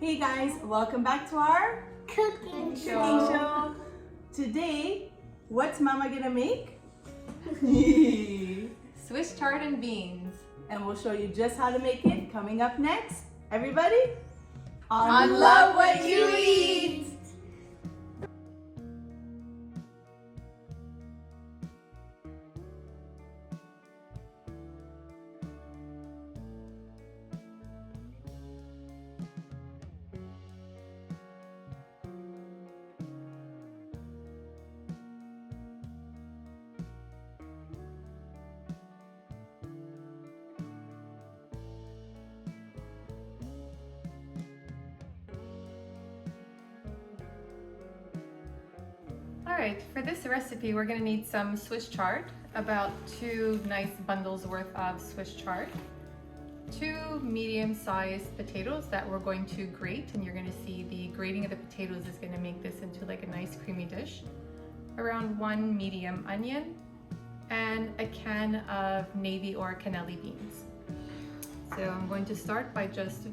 Hey guys, welcome back to our Cooking cooking show. Today, what's Mama gonna make? Swiss chard and beans. And we'll show you just how to make it coming up next. Everybody, On Love What You Eat. Alright, for this recipe we're going to need some Swiss chard, about 2 nice bundles worth of Swiss chard, 2 medium-sized potatoes that we're going to grate, and you're going to see the grating of the potatoes is going to make this into like a nice creamy dish, around 1 medium onion, and a can of navy or cannelli beans. So I'm going to start by just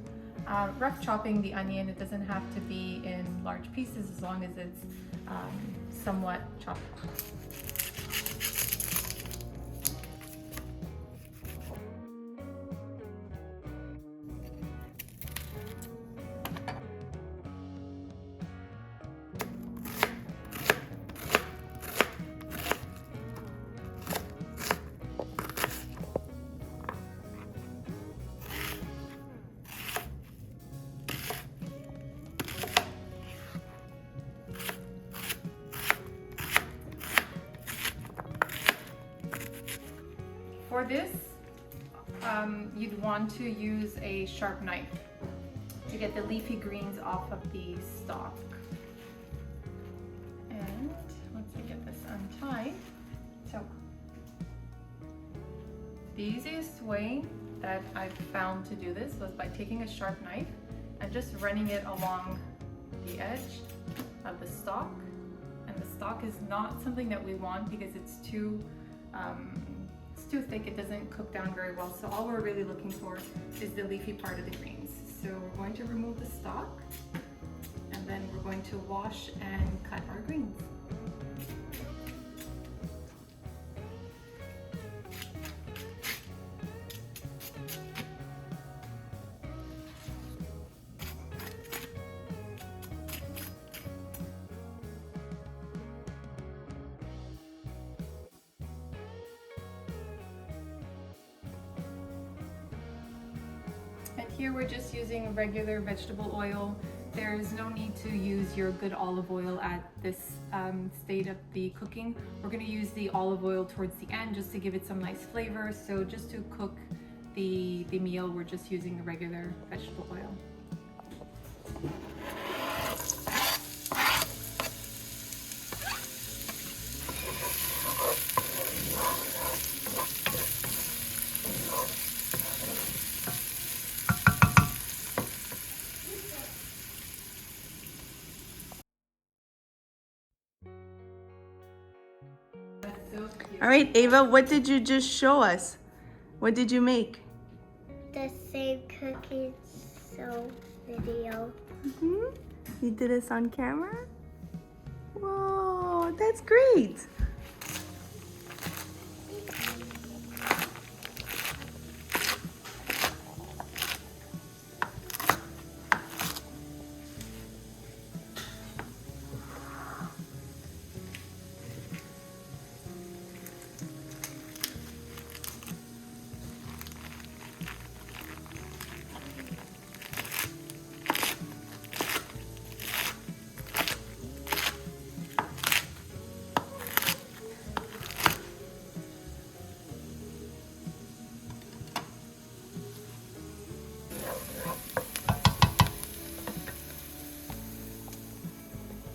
rough chopping the onion. It doesn't have to be in large pieces as long as it's somewhat chopped. For this, you'd want to use a sharp knife to get the leafy greens off of the stalk. And once I get this untied, so the easiest way that I've found to do this was by taking a sharp knife and just running it along the edge of the stalk. And the stalk is not something that we want because it's too thick, it doesn't cook down very well. So all we're really looking for is the leafy part of the greens. So we're going to remove the stalk and then we're going to wash and cut our greens. And here we're just using regular vegetable oil. There is no need to use your good olive oil at this state of the cooking. We're going to use the olive oil towards the end just to give it some nice flavor. So just to cook the meal, we're just using the regular vegetable oil. All right, Ava, what did you just show us? What did you make? The same cooking show video. You did this on camera? Whoa, that's great.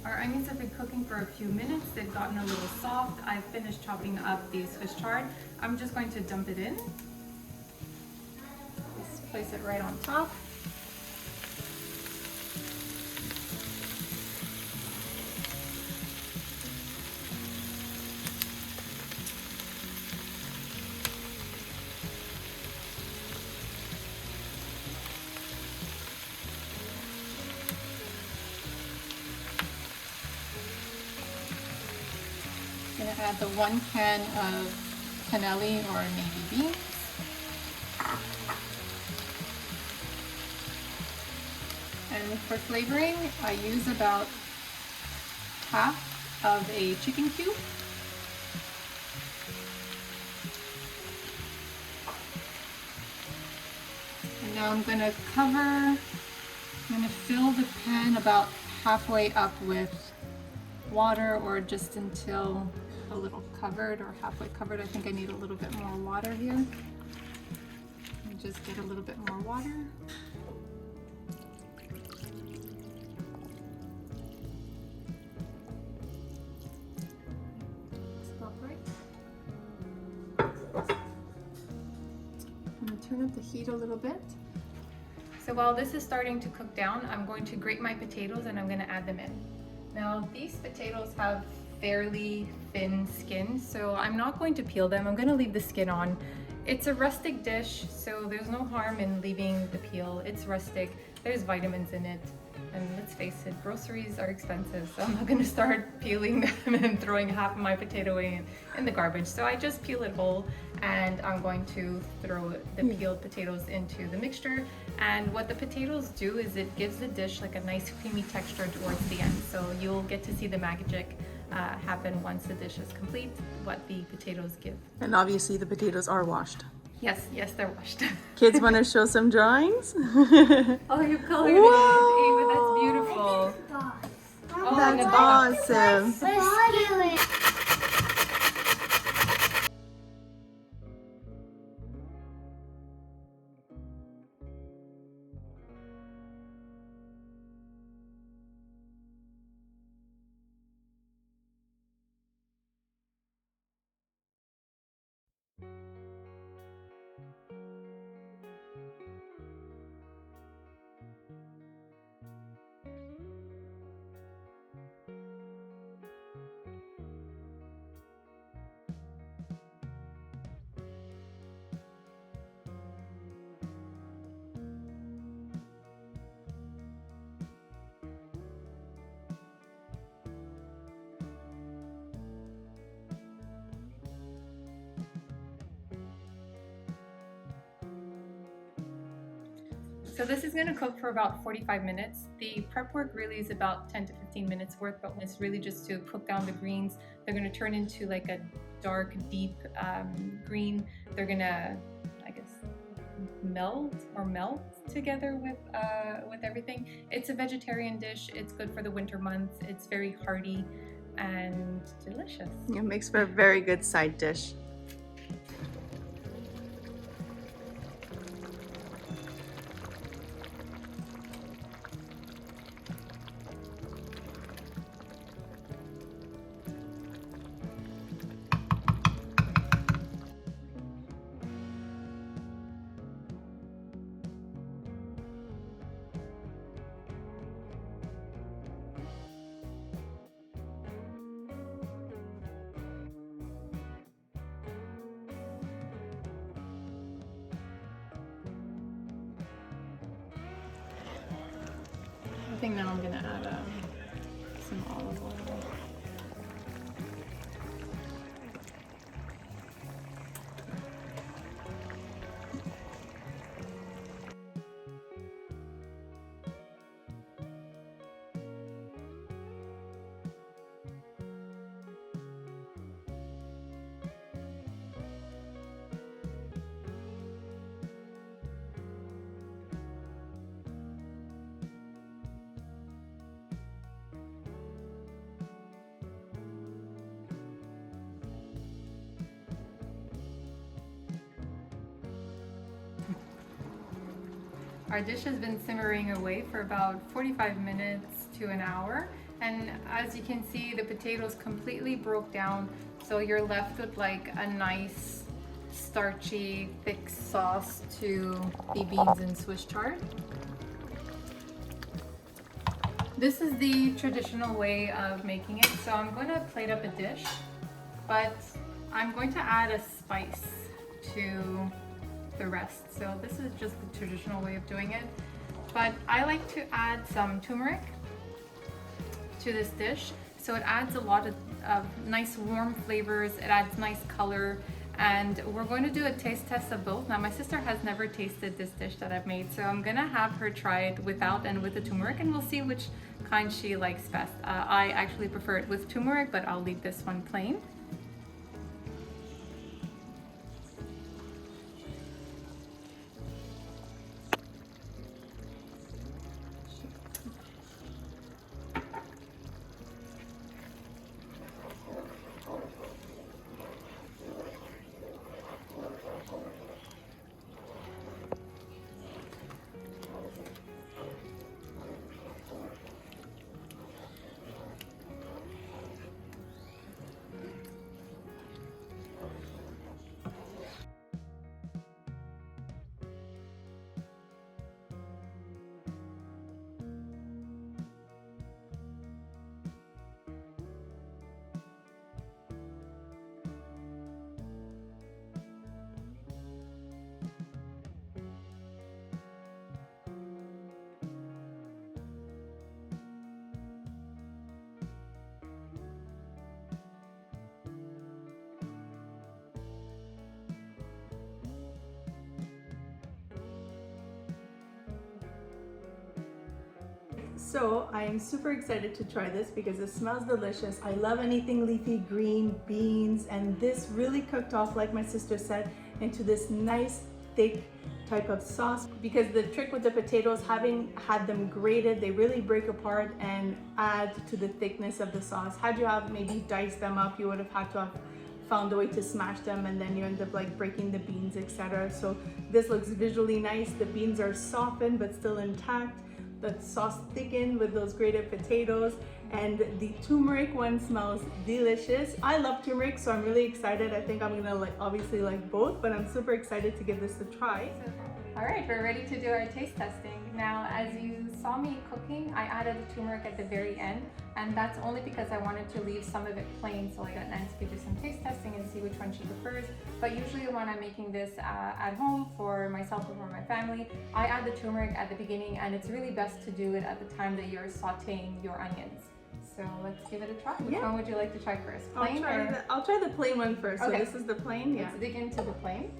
Our onions have been cooking for a few minutes. They've gotten a little soft. I've finished chopping up the Swiss chard. I'm just going to dump it in. Just place it right on top. going to add the 1 can of cannelli or navy beans. And for flavoring, I use about half of a chicken cube. And now I'm going to fill the pan about halfway up with water, or just until a little covered or halfway covered. I think I need a little bit more water here. And just get a little bit more water. Stop right. I'm going to turn up the heat a little bit. So while this is starting to cook down, I'm going to grate my potatoes and I'm going to add them in. Now these potatoes have fairly thin skin, so I'm not going to peel them. I'm going to leave the skin on. It's a rustic dish, so there's no harm in leaving the peel. It's rustic, there's vitamins in it, and let's face it, groceries are expensive, so I'm not going to start peeling them and throwing half of my potato in the garbage. So I just peel it whole, and I'm going to throw the peeled potatoes into the mixture. And what the potatoes do is it gives the dish like a nice creamy texture towards the end. So you'll get to see the magic happen once the dish is complete, what the potatoes give. And obviously the potatoes are washed. Yes, they're washed. Kids want to show some drawings? Oh, you colored it, Ava, that's beautiful. Oh, That's awesome. Let's do it. So this is going to cook for about 45 minutes. The prep work really is about 10 to 15 minutes worth, but it's really just to cook down the greens. They're going to turn into like a dark, deep green. They're going to, I guess, melt together with everything. It's a vegetarian dish. It's good for the winter months. It's very hearty and delicious. It makes for a very good side dish. I think now I'm going to add some olive oil. Our dish has been simmering away for about 45 minutes to an hour, and as you can see, the potatoes completely broke down, so you're left with like a nice starchy thick sauce to the beans and Swiss chard. This is the traditional way of making it, so I'm going to plate up a dish, but I'm going to add a spice to the rest. So this is just the traditional way of doing it, but I like to add some turmeric to this dish, so it adds a lot of of nice warm flavors. It adds nice color. And we're going to do a taste test of both. Now my sister has never tasted this dish that I've made, so I'm gonna have her try it without and with the turmeric, and we'll see which kind she likes best. I actually prefer it with turmeric, but I'll leave this one plain. So I am super excited to try this because it smells delicious. I love anything leafy, green, beans, and this really cooked off, like my sister said, into this nice thick type of sauce. Because the trick with the potatoes, having had them grated, they really break apart and add to the thickness of the sauce. Had you have maybe diced them up, you would have had to have found a way to smash them, and then you end up like breaking the beans, etc. So this looks visually nice. The beans are softened but still intact. The sauce thickened with those grated potatoes, and the turmeric one smells delicious. I love turmeric, so I'm really excited. I think I'm gonna obviously like both, but I'm super excited to give this a try. All right, we're ready to do our taste testing. Now, as you saw me cooking, I added the turmeric at the very end, and that's only because I wanted to leave some of it plain so I got Nancy to do some taste testing and see which one she prefers. But usually when I'm making this at home for myself or for my family, I add the turmeric at the beginning, and it's really best to do it at the time that you're sauteing your onions. So let's give it a try. Which one would you like to try first? Plain I'll try the plain one first. Okay. So this is the plain, yeah. Let's dig into the plain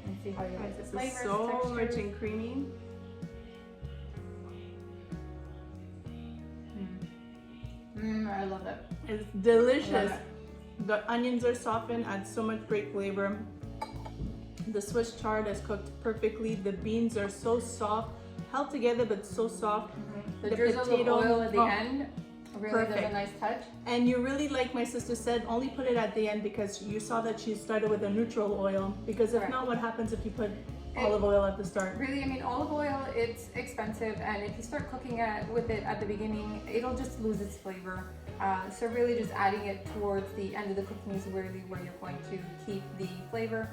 and see how you like the This flavors, is so textures. rich and creamy. I love it. It's delicious. I love it. The onions are softened, add so much great flavor. The Swiss chard is cooked perfectly. The beans are so soft, held together but so soft. The drizzle of oil at the end really does a nice touch. And you really, like my sister said, only put it at the end because you saw that she started with a neutral oil. Because if not, what happens if you put olive oil at the start? Really, I mean, olive oil, it's expensive, and if you start cooking with it at the beginning, it'll just lose its flavor. So really just adding it towards the end of the cooking is really where you're going to keep the flavor.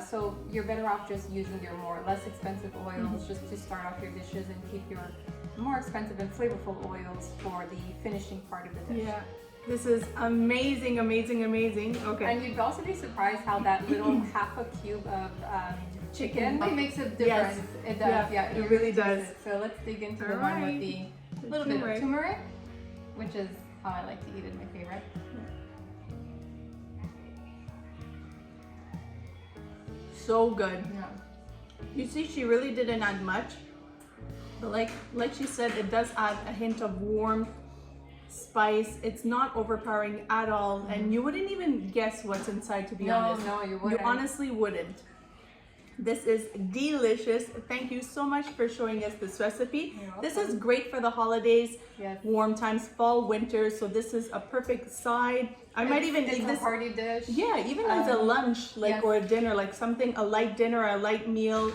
So you're better off just using your less expensive oils just to start off your dishes, and keep your more expensive and flavorful oils for the finishing part of the dish. Yeah, this is amazing, amazing, amazing. Okay. And you'd also be surprised how that little half a cube of chicken really makes a difference. Yes. It does, yeah, it really does. So let's dig into the one with the little bit of turmeric, which is how I like to eat it, my favorite. So good. Yeah. You see, she really didn't add much, but like she said, it does add a hint of warmth, spice. It's not overpowering at all, and you wouldn't even guess what's inside, to be honest. No, you wouldn't. You honestly wouldn't. This is delicious. Thank you so much for showing us this recipe. This is great for the holidays, warm times, fall, winter. So this is a perfect side. I might even eat this. It's a hearty dish. Yeah, even as a lunch, like or a dinner, like something, a light dinner, a light meal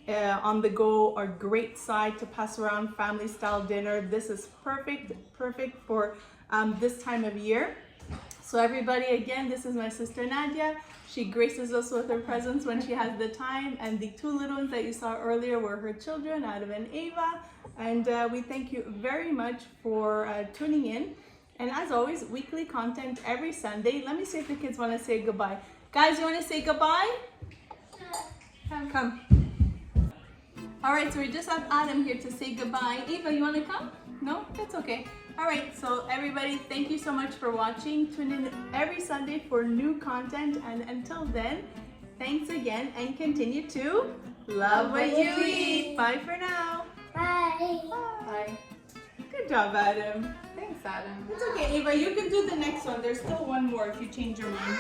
on the go, or great side to pass around, family style dinner. This is perfect for this time of year. So everybody, again, this is my sister Nadia. She graces us with her presence when she has the time. And the two little ones that you saw earlier were her children, Adam and Ava. And we thank you very much for tuning in. And as always, weekly content every Sunday. Let me see if the kids want to say goodbye. Guys, you want to say goodbye? Come. All right, so we just have Adam here to say goodbye. Eva, you want to come? No? That's okay. All right, so everybody, thank you so much for watching. Tune in every Sunday for new content. And until then, thanks again and continue to love what you eat. Bye for now. Bye. Bye. Good job, Adam. Thanks, Adam. It's okay, Eva, you can do the next one. There's still one more if you change your mind.